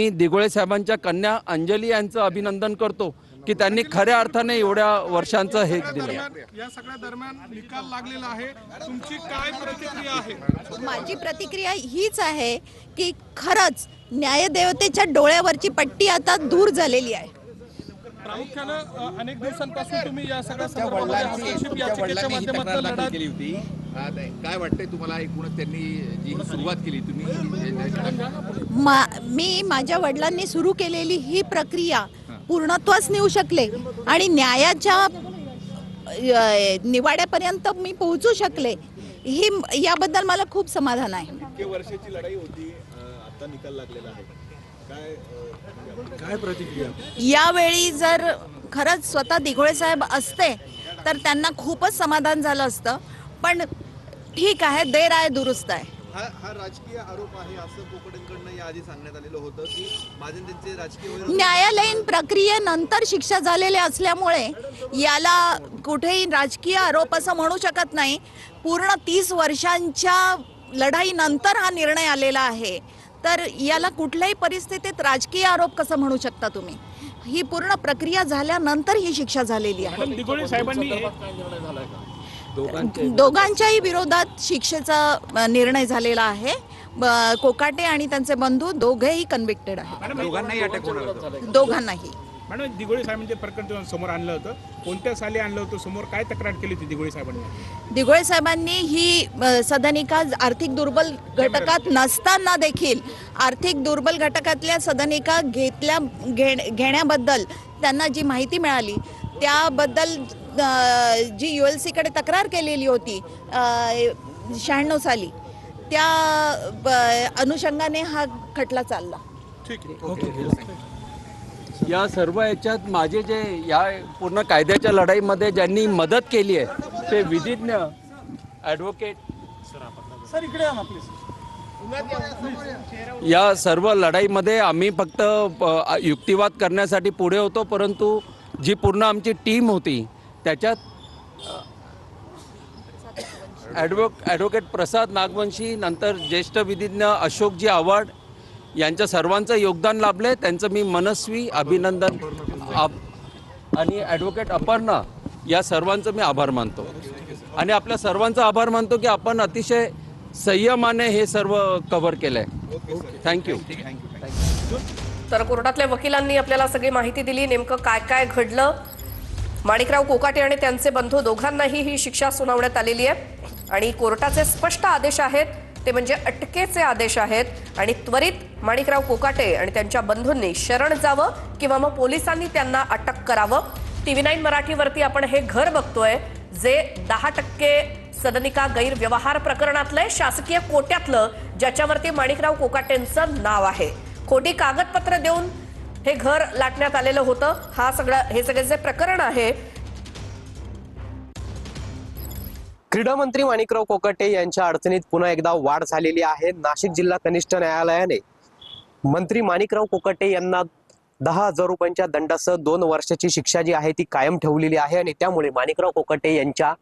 मी दिघोळे साहेबांच्या कन्या अंजली यांचं अभिनंदन करतो की त्यांनी खऱ्या अर्थाने एवढ्या वर्षांचं हे दिलं। या सगळ्या दरम्यान निकाल लागलेला आहे, तुमची काय प्रतिक्रिया आहे? माझी प्रतिक्रिया हीच आहे की खरंच न्यायदेवतेच्या डोळ्यावरची पट्टी आता दूर झालेली आहे। प्रामुख्यानं अनेक दिवसांपासून तुम्ही या सगळ्या संदर्भामध्ये हस्तक्षेप याचिकेच्या माध्यमातून लढा केली होती। काय वाटतंय तुम्हाला एकूणच त्यांनी जी सुरुवात केली तुम्ही? मी माझ्या वडिलांनी सुरू केलेली ही प्रक्रिया पूर्णत्वास नेऊ शकले आणि न्यायाच्या निवाड्यापर्यंत मी पोहोचू शकले, ही याबद्दल मला खूप समाधान आहे। इतके वर्षाची लढाई होती, आता निकाल लागलेला आहे, काय प्रतिक्रिया? यावेळी जर खरंच स्वतः दिघोळे साहेब असते तर त्यांना खूपच समाधान झालं असतं, पण ठीक आहे, देर आहे दुरुस्त आहे। हा राजकीय आरोप आहे असं कोकडेंकडनं याआधी सांगण्यात आलेलं होतं की माझे त्यांचे राजकीय न्यायालयीन प्रक्रियेनंतर शिक्षा झालेल्या असल्यामुळे याला कुठेही राजकीय आरोप असं म्हणू शकत नाही। पूर्ण 30 वर्षांच्या लढाईनंतर हा निर्णय आलेला आहे, तर याला कुठल्याही परिस्थितीत राजकीय आरोप कसं म्हणू शकता तुम्ही? ही पूर्ण प्रक्रिया झाल्यानंतर ही शिक्षा झालेली आहे। दिघोळे साहेबांनी दोघांच्याही विरोधात शिक्षेचा निर्णय झालेला आहे। कोकाटे आणि त्यांचे बंधू दोघेही कन्व्हिक्टेड आहेत। दोघांनाही अटक होणार होतं? दोघांनाही। मॅडम, दिघोळे साहेबांचे प्रकरण समोर आणलं होतं, कोणत्या साली आणलं होतं समोर, काय तक्रार केली होती दिघोळे साहेबांनी? दिघोळे साहेबांनी ही सदनिका आर्थिक दुर्बल घटकात नसताना देखील आर्थिक दुर्बल घटकातल्या सदनिका घेण्याबद्दल त्यांना जी माहिती मिळाली त्याबद्दल जी ULC कडे तक्रार केलेली होती 96 साली, त्या अनुषंगाने हा खटला चालला। ठीक आहे। या सर्व याच्यात माझे जे या पूर्ण कायद्याच्या लढाईमध्ये ज्यांनी मदत केली आहे ते विधिज्ञ ॲडव्होकेट सर इकडे या ना प्लीज। या सर्व लढाईमध्ये आम्ही फक्त युक्तिवाद करण्यासाठी पुढे होतो, परंतु जी पूर्ण आमची टीम होती त्याच्यात ॲडव्होकेट प्रसाद नागवंशी, नंतर ज्येष्ठ विधिज्ञ अशोकजी आव्हाड यांच्या सर्वांचं योगदान लाभले, त्यांचं मी मनस्वी अभिनंदन आणि ॲडव्होकेट अपर्णा या सर्वांचं मी आभार मानतो आणि आपल्या सर्वांचा आभार मानतो की आपण अतिशय संयमाने हे सर्व कव्हर केलं आहे। थँक्यू। तर कोर्टातल्या वकिलांनी आपल्याला सगळी माहिती दिली, नेमकं काय काय घडलं। माणिकराव कोकाटे आणि त्यांचे बंधू दोघांनाही ही शिक्षा सुनावण्यात आलेली आहे आणि कोर्टाचे स्पष्ट आदेश आहेत, ते म्हणजे अटकेचे आदेश आहेत आणि त्वरित माणिकराव कोकाटे आणि त्यांच्या बंधूंनी शरण जावं किंवा मग पोलिसांनी त्यांना अटक करावं। TV9 मराठीवरती आपण हे घर बघतोय जे 10% सदनिका गैरव्यवहार प्रकरणातलं शासकीय कोट्यातलं, ज्याच्यावरती माणिकराव कोकाटेंचं नाव आहे। खोटी कागदपत्र देऊन हे घर लाटण्यात आलेलं होतं। हे सगळे जे प्रकरण आहे। क्रीडा मंत्री माणिकराव कोकाटे यांच्या अडचणीत पुन्हा एकदा वाढ झालेली आहे। नाशिक जिल्हा कनिष्ठ न्यायालयाने मंत्री माणिकराव कोकाटे यांना 10,000 रुपयांच्या दंडासह 2 वर्षाची शिक्षा जी आहे ती कायम ठेवलेली आहे आणि त्यामुळे माणिकराव कोकाटे यांच्या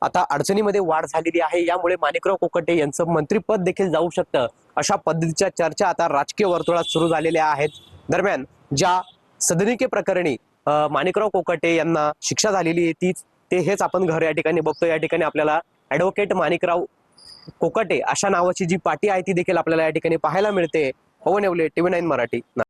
आता अडचणीमध्ये वाढ झालेली आहे। यामुळे माणिकराव कोकाटे यांचं मंत्रीपद देखील जाऊ शकतं, अशा पद्धतीच्या चर्चा आता राजकीय वर्तुळात सुरू झालेल्या आहेत। दरम्यान ज्या सदनिके प्रकरणी माणिकराव कोकाटे यांना शिक्षा झालेली आहे हेच आपण घर या ठिकाणी बघतो। या ठिकाणी आपल्याला ॲडव्होकेट माणिकराव कोकाटे अशा नावाची जी पाटी आहे ती देखील आपल्याला या ठिकाणी पाहायला मिळते। पवन येवले, TV9 मराठी।